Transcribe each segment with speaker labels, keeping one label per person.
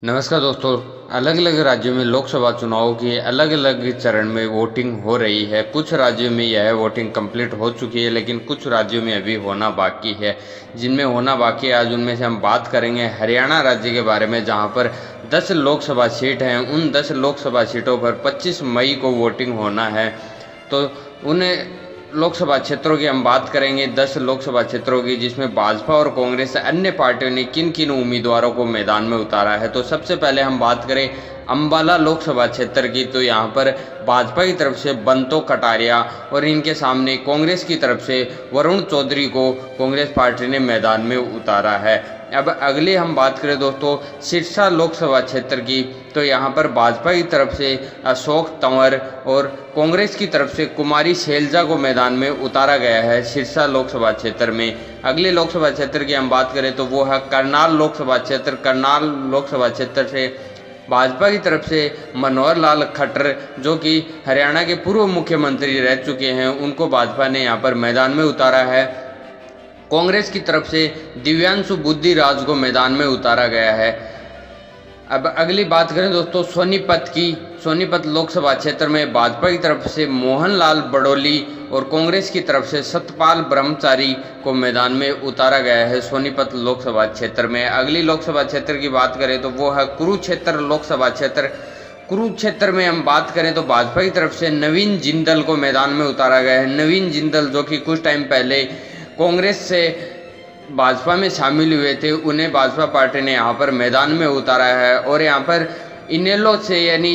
Speaker 1: नमस्कार दोस्तों। अलग अलग राज्यों में लोकसभा चुनाव की अलग अलग चरण में वोटिंग हो रही है। कुछ राज्यों में यह वोटिंग कंप्लीट हो चुकी है, लेकिन कुछ राज्यों में अभी होना बाकी है। जिनमें होना बाकी है, आज उनमें से हम बात करेंगे हरियाणा राज्य के बारे में, जहां पर 10 लोकसभा सीट हैं। उन 10 लोकसभा सीटों पर 25 मई को वोटिंग होना है। तो उन लोकसभा क्षेत्रों की हम बात करेंगे, 10 लोकसभा क्षेत्रों की, जिसमें भाजपा और कांग्रेस अन्य पार्टियों ने किन किन उम्मीदवारों को मैदान में उतारा है। तो सबसे पहले हम बात करें अंबाला लोकसभा क्षेत्र की, तो यहाँ पर भाजपा की तरफ से बंतो कटारिया और इनके सामने कांग्रेस की तरफ से वरुण चौधरी को कांग्रेस पार्टी ने मैदान में उतारा है। अब अगले हम बात करें दोस्तों सिरसा लोकसभा क्षेत्र की, तो यहाँ पर भाजपा की तरफ से अशोक तंवर और कांग्रेस की तरफ से कुमारी शैलजा को मैदान में उतारा गया है सिरसा लोकसभा क्षेत्र में। अगले लोकसभा क्षेत्र की हम बात करें तो वो है करनाल लोकसभा क्षेत्र। करनाल लोकसभा क्षेत्र से भाजपा की तरफ से मनोहर लाल खट्टर, जो कि हरियाणा के पूर्व मुख्यमंत्री रह चुके हैं, उनको भाजपा ने यहाँ पर मैदान में उतारा है। कांग्रेस की तरफ से दिव्यांशु बुद्धिराज को मैदान में उतारा गया है। अब अगली बात करें दोस्तों सोनीपत की। सोनीपत लोकसभा क्षेत्र में भाजपा की तरफ से मोहनलाल बड़ोली और कांग्रेस की तरफ से सतपाल ब्रह्मचारी को मैदान में उतारा गया है सोनीपत लोकसभा क्षेत्र में। अगली लोकसभा क्षेत्र की बात करें तो वो है कुरुक्षेत्र लोकसभा क्षेत्र। कुरुक्षेत्र में हम बात करें तो भाजपा की तरफ से नवीन जिंदल को मैदान में उतारा गया है। नवीन जिंदल, जो कि कुछ टाइम पहले कांग्रेस से भाजपा में शामिल हुए थे, उन्हें भाजपा पार्टी ने यहाँ पर मैदान में उतारा है। और यहाँ पर इनेलो से, यानी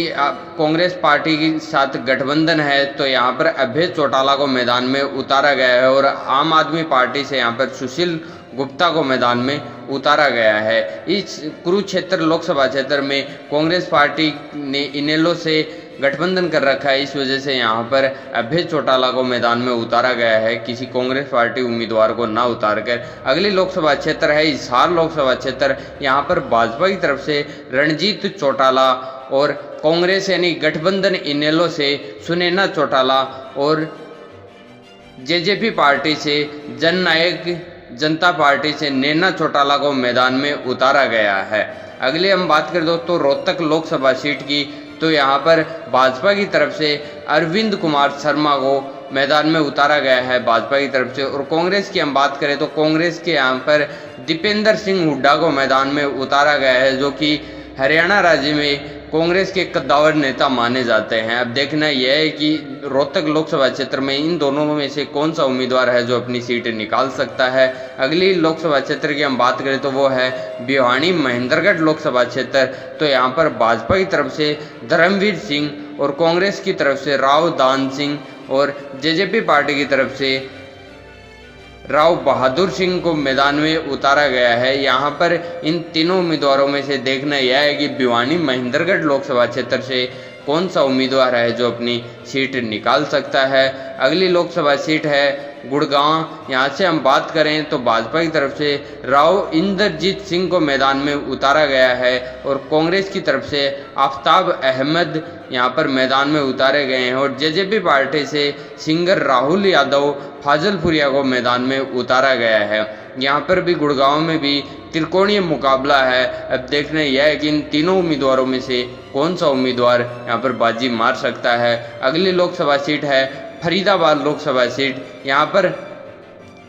Speaker 1: कांग्रेस पार्टी के साथ गठबंधन है, तो यहाँ पर अभय चौटाला को मैदान में उतारा गया है। और आम आदमी पार्टी से यहाँ पर सुशील गुप्ता को मैदान में उतारा गया है। इस कुरुक्षेत्र लोकसभा क्षेत्र में कांग्रेस पार्टी ने इनेलो से गठबंधन कर रखा है, इस वजह से यहाँ पर अभय चौटाला को मैदान में उतारा गया है, किसी कांग्रेस पार्टी उम्मीदवार को ना उतारकर। अगली लोकसभा क्षेत्र है हिसार लोकसभा क्षेत्र। यहाँ पर भाजपा की तरफ से रणजीत चौटाला और कांग्रेस यानी गठबंधन इनेलो से सुनैना चौटाला और जेजेपी पार्टी से जननायक जनता पार्टी से नैना चौटाला को मैदान में उतारा गया है। अगले हम बात करें दोस्तों रोहतक लोकसभा सीट की, तो यहाँ पर भाजपा की तरफ से अरविंद कुमार शर्मा को मैदान में उतारा गया है भाजपा की तरफ से। और कांग्रेस की हम बात करें तो कांग्रेस के यहाँ पर दीपेंद्र सिंह हुड्डा को मैदान में उतारा गया है, जो कि हरियाणा राज्य में कांग्रेस के कद्दावर नेता माने जाते हैं। अब देखना यह है कि रोहतक लोकसभा क्षेत्र में इन दोनों में से कौन सा उम्मीदवार है जो अपनी सीट निकाल सकता है। अगली लोकसभा क्षेत्र की हम बात करें तो वो है भिवानी महेंद्रगढ़ लोकसभा क्षेत्र। तो यहाँ पर भाजपा की तरफ से धर्मवीर सिंह और कांग्रेस की तरफ से राव दान सिंह और जेजेपी पार्टी की तरफ से राव बहादुर सिंह को मैदान में उतारा गया है। यहाँ पर इन तीनों उम्मीदवारों में से देखना यह है कि भिवानी महेंद्रगढ़ लोकसभा क्षेत्र से कौन सा उम्मीदवार है जो अपनी सीट निकाल सकता है। अगली लोकसभा सीट है गुड़गांव। यहाँ से हम बात करें तो भाजपा की तरफ से राव इंद्रजीत सिंह को मैदान में उतारा गया है और कांग्रेस की तरफ से आफ्ताब अहमद यहाँ पर मैदान में उतारे गए हैं। और जेजेपी पार्टी से सिंगर राहुल यादव फाजलपुरिया को मैदान में उतारा गया है। यहाँ पर भी गुड़गांव में भी त्रिकोणीय मुकाबला है। अब देखना यह है कि इन तीनों उम्मीदवारों में से कौन सा उम्मीदवार यहाँ पर बाजी मार सकता है। अगली लोकसभा सीट है फरीदाबाद लोकसभा सीट। यहाँ पर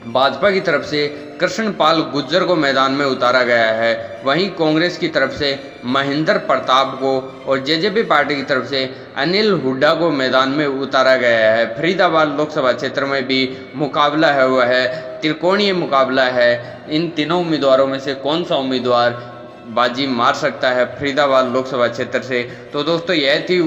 Speaker 1: भाजपा की तरफ से कृष्णपाल गुर्जर को मैदान में उतारा गया है, वहीं कांग्रेस की तरफ से महेंद्र प्रताप को और जेजेपी पार्टी की तरफ से अनिल हुड्डा को मैदान में उतारा गया है। फरीदाबाद लोकसभा क्षेत्र में भी मुकाबला है, वह है त्रिकोणीय मुकाबला है। इन तीनों उम्मीदवारों में से कौन सा उम्मीदवार बाजी मार सकता है फरीदाबाद लोकसभा क्षेत्र से। तो दोस्तों यह थी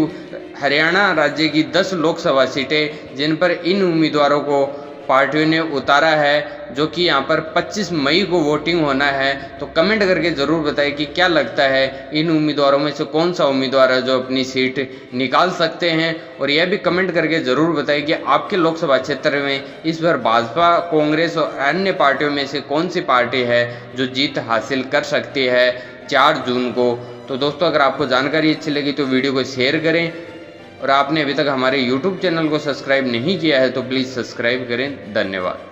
Speaker 1: हरियाणा राज्य की 10 लोकसभा सीटें, जिन पर इन उम्मीदवारों को पार्टियों ने उतारा है, जो कि यहाँ पर 25 मई को वोटिंग होना है। तो कमेंट करके ज़रूर बताएं कि क्या लगता है इन उम्मीदवारों में से कौन सा उम्मीदवार है जो अपनी सीट निकाल सकते हैं। और यह भी कमेंट करके ज़रूर बताएं कि आपके लोकसभा क्षेत्र में इस बार भाजपा, कांग्रेस और अन्य पार्टियों में से कौन सी पार्टी है जो जीत हासिल कर सकती है 4 जून को। तो दोस्तों अगर आपको जानकारी अच्छी लगी तो वीडियो को शेयर करें, और आपने अभी तक हमारे YouTube चैनल को सब्सक्राइब नहीं किया है तो प्लीज़ सब्सक्राइब करें। धन्यवाद।